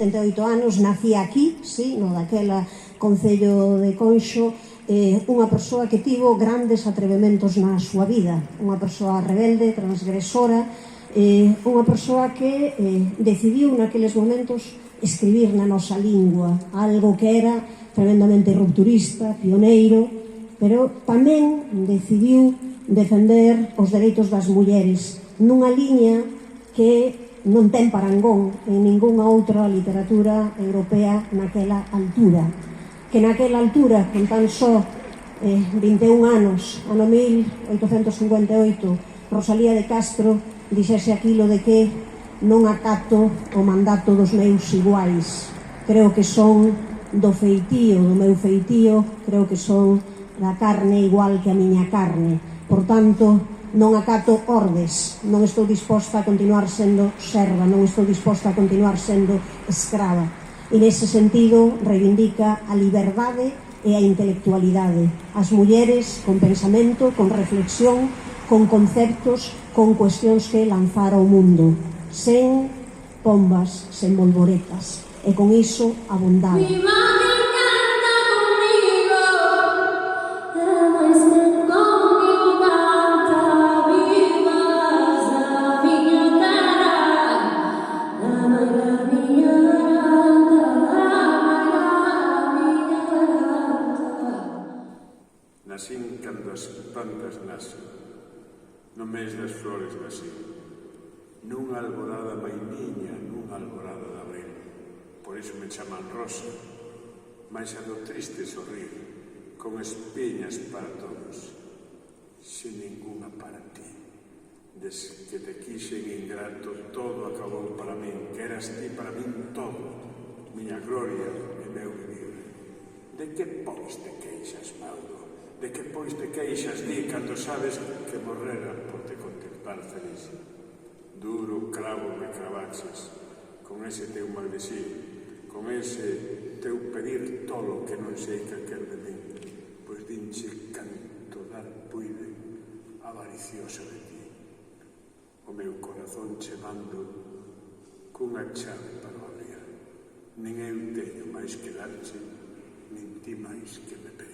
78 anos, nacía aquí, sí, no daquela concello de Conxo, unha persoa que tivo grandes atrevementos na súa vida, unha persoa rebelde, transgresora, unha persoa que decidiu naqueles momentos escribir na nosa lingua, algo que era tremendamente rupturista, pioneiro, pero tamén decidiu defender os dereitos das mulleres nunha liña que non ten parangón en ningunha outra literatura europea naquela altura, que naquela altura, con tan só 21 anos, ano 1858, Rosalía de Castro dixese aquilo de que non acato o mandato dos meus iguais, creo que son do feitío, do meu feitío, creo que son da carne igual que a miña carne, por tanto, non acato ordes, non estou disposta a continuar sendo serva, non estou disposta a continuar sendo escrava. E nese sentido reivindica a liberdade e a intelectualidade. As mulleres con pensamento, con reflexión, con conceptos, con cuestións que lanzar ao mundo, sen pombas, sen volvoretas. E con iso abundaba. Nacín cando as plantas nacen, no mes das flores nacín, nunha alborada mainiña, nunha alborada de abril. Por iso me chaman Rosa, máis a do triste sorrir, con espiñas para todos, sin ninguna para ti. Des que te quixen ingrato, todo acabou para min, que eras ti para min todo, miña gloria e meu vivir. De que pois te queixas, Mauro? De que pois te queixas di cando sabes que morrera por te contemplar feliz? Duro cravo me cravaches, con ese teu maldecir, con ese teu pedir tolo que non sei que quer de min, pois dinche canto dar puide avariciosa de ti. O meu corazón che mando cunha chave para o abrir, nin eu teño máis que darche, nin ti máis que me pedir.